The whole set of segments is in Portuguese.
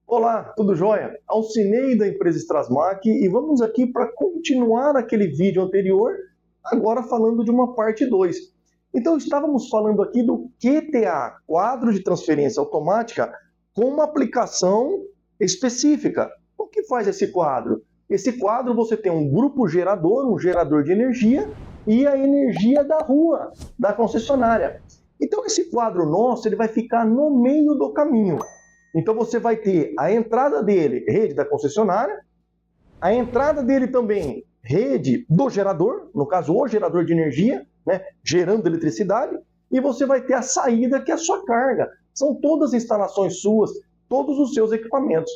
Olá, tudo jóia? Alcinei da empresa Strasmac e vamos aqui para continuar aquele vídeo anterior, agora falando de uma parte 2. Então estávamos falando aqui do QTA, quadro de transferência automática, com uma aplicação específica. O que faz esse quadro? Esse quadro você tem um grupo gerador, um gerador de energia e a energia da rua, da concessionária. Então esse quadro nosso ele vai ficar no meio do caminho. Então você vai ter a entrada dele, rede da concessionária, a entrada dele também, rede do gerador, no caso o gerador de energia, né, gerando eletricidade, e você vai ter a saída, que é a sua carga. São todas as instalações suas, todos os seus equipamentos.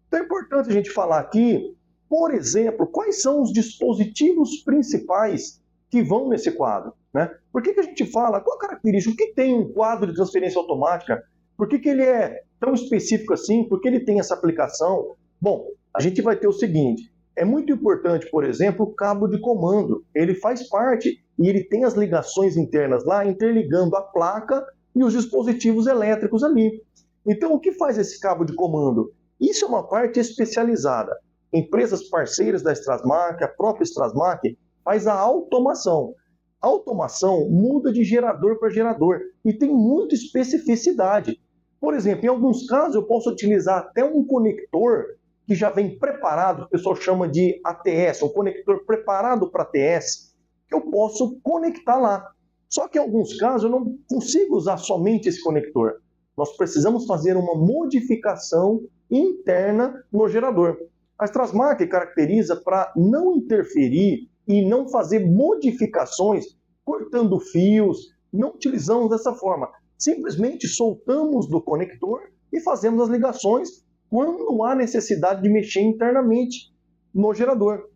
Então é importante a gente falar aqui, por exemplo, quais são os dispositivos principais que vão nesse quadro, né? Por que a gente fala, qual a característica, o que tem um quadro de transferência automática? Por que ele é tão específico assim? Por que ele tem essa aplicação? Bom, a gente vai ter o seguinte, é muito importante, por exemplo, o cabo de comando. Ele faz parte e ele tem as ligações internas lá, interligando a placa e os dispositivos elétricos ali. Então, o que faz esse cabo de comando? Isso é uma parte especializada. Empresas parceiras da Strasmac, a própria Strasmac, faz a automação. A automação muda de gerador para gerador e tem muita especificidade. Por exemplo, em alguns casos eu posso utilizar até um conector que já vem preparado, que o pessoal chama de ATS, um conector preparado para ATS, que eu posso conectar lá. Só que em alguns casos eu não consigo usar somente esse conector. Nós precisamos fazer uma modificação interna no gerador. A Strasmac caracteriza para não interferir e não fazer modificações, cortando fios, não utilizamos dessa forma. Simplesmente soltamos do conector e fazemos as ligações quando há necessidade de mexer internamente no gerador.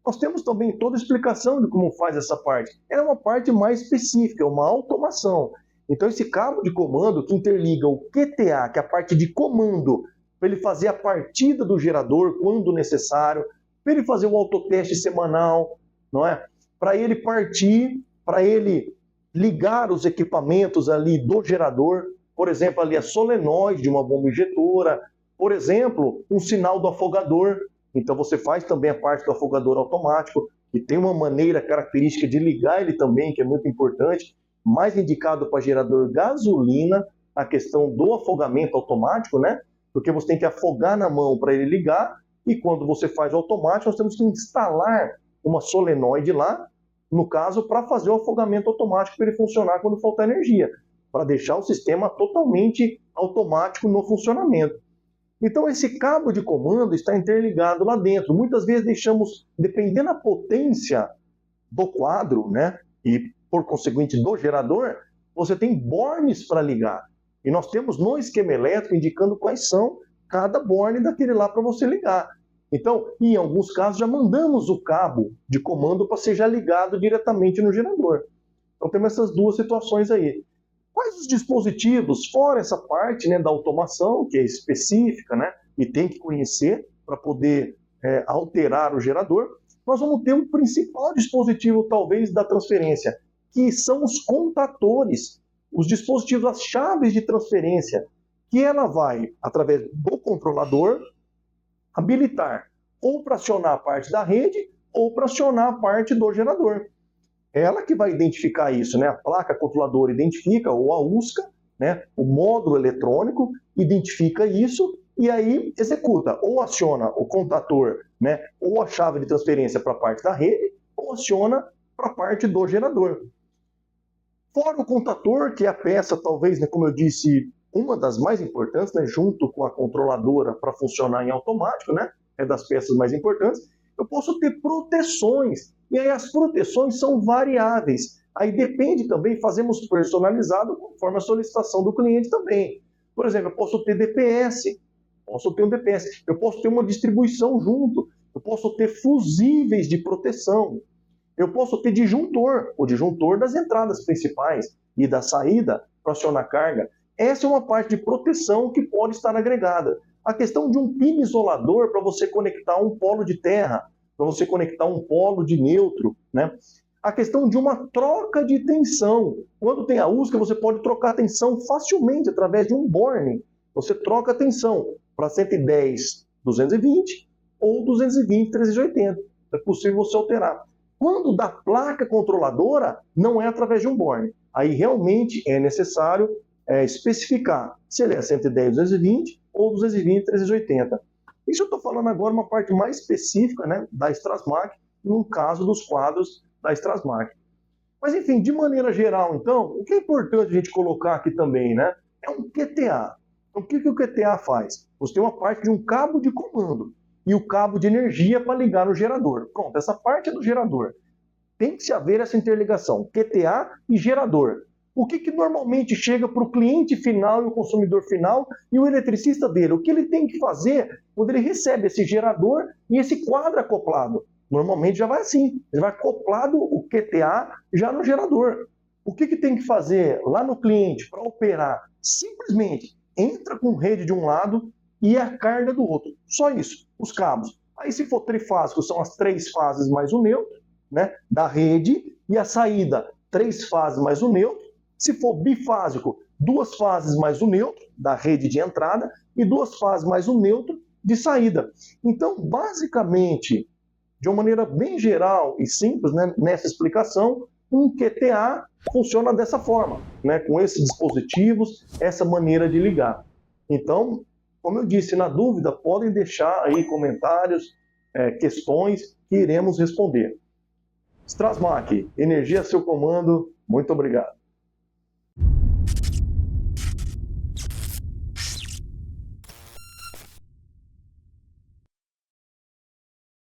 Nós temos também toda a explicação de como faz essa parte. É uma parte mais específica, é uma automação. Então esse cabo de comando que interliga o QTA, que é a parte de comando, para ele fazer a partida do gerador quando necessário, para ele fazer o autoteste semanal, não é? Para ele partir, para ele ligar os equipamentos ali do gerador, por exemplo, ali a solenoide de uma bomba injetora, por exemplo, um sinal do afogador. Então você faz também a parte do afogador automático, que tem uma maneira característica de ligar ele também, que é muito importante, mais indicado para gerador gasolina, a questão do afogamento automático, né? Porque você tem que afogar na mão para ele ligar, e quando você faz o automático, nós temos que instalar uma solenoide lá, no caso, para fazer o afogamento automático para ele funcionar quando faltar energia, para deixar o sistema totalmente automático no funcionamento. Então esse cabo de comando está interligado lá dentro. Muitas vezes deixamos, dependendo da potência do quadro, né, e por conseguinte do gerador, você tem bornes para ligar. E nós temos no esquema elétrico indicando quais são cada borne daquele lá para você ligar. Então, em alguns casos, já mandamos o cabo de comando para ser já ligado diretamente no gerador. Então, temos essas duas situações aí. Quais os dispositivos, fora essa parte, né, da automação, que é específica, né, e tem que conhecer para poder alterar o gerador, nós vamos ter um principal dispositivo, talvez, da transferência, que são os contatores, os dispositivos, as chaves de transferência, que ela vai, através do controlador, habilitar ou para acionar a parte da rede ou para acionar a parte do gerador. Ela que vai identificar isso, né? A placa controladora identifica, ou a USCA, né? O módulo eletrônico identifica isso e aí executa, ou aciona o contator, né? Ou a chave de transferência para a parte da rede, ou aciona para a parte do gerador. Fora o contator, que é a peça, talvez, né, como eu disse, uma das mais importantes, né, junto com a controladora para funcionar em automático, né, é das peças mais importantes, eu posso ter proteções. E aí as proteções são variáveis. Aí depende também, fazemos personalizado conforme a solicitação do cliente também. Por exemplo, eu posso ter DPS, posso ter um DPS, eu posso ter uma distribuição junto, eu posso ter fusíveis de proteção, eu posso ter disjuntor, o disjuntor das entradas principais e da saída para acionar carga. Essa é uma parte de proteção que pode estar agregada. A questão de um pino isolador para você conectar um polo de terra, para você conectar um polo de neutro, né? A questão de uma troca de tensão. Quando tem a USCA, você pode trocar a tensão facilmente através de um borne. Você troca a tensão para 110.220 ou 220.380. É possível você alterar. Quando da placa controladora, não é através de um borne. Aí realmente é necessário especificar se ele é 110.220 ou 220.380. Isso eu estou falando agora uma parte mais específica, né, da Strasmac, no caso dos quadros da Strasmac. Mas enfim, de maneira geral, então, o que é importante a gente colocar aqui também, né, é um QTA. Então, o que o QTA faz? Você tem uma parte de um cabo de comando e o cabo de energia para ligar no gerador. Pronto, essa parte é do gerador. Tem que se haver essa interligação, QTA e gerador. O que normalmente chega para o cliente final e o consumidor final e o eletricista dele? O que ele tem que fazer quando ele recebe esse gerador e esse quadro acoplado? Normalmente já vai assim, ele vai acoplado o QTA já no gerador. O que tem que fazer lá no cliente para operar? Simplesmente entra com rede de um lado e a carga do outro. Só isso, os cabos. Aí se for trifásico, são as 3 fases mais o neutro, né, da rede, e a saída, 3 fases mais o neutro. Se for bifásico, 2 fases mais o neutro, da rede de entrada, e 2 fases mais o neutro de saída. Então, basicamente, de uma maneira bem geral e simples, né, nessa explicação, um QTA funciona dessa forma, né, com esses dispositivos, essa maneira de ligar. Então, como eu disse, na dúvida, podem deixar aí comentários, questões que iremos responder. Strasmac, energia a seu comando, muito obrigado.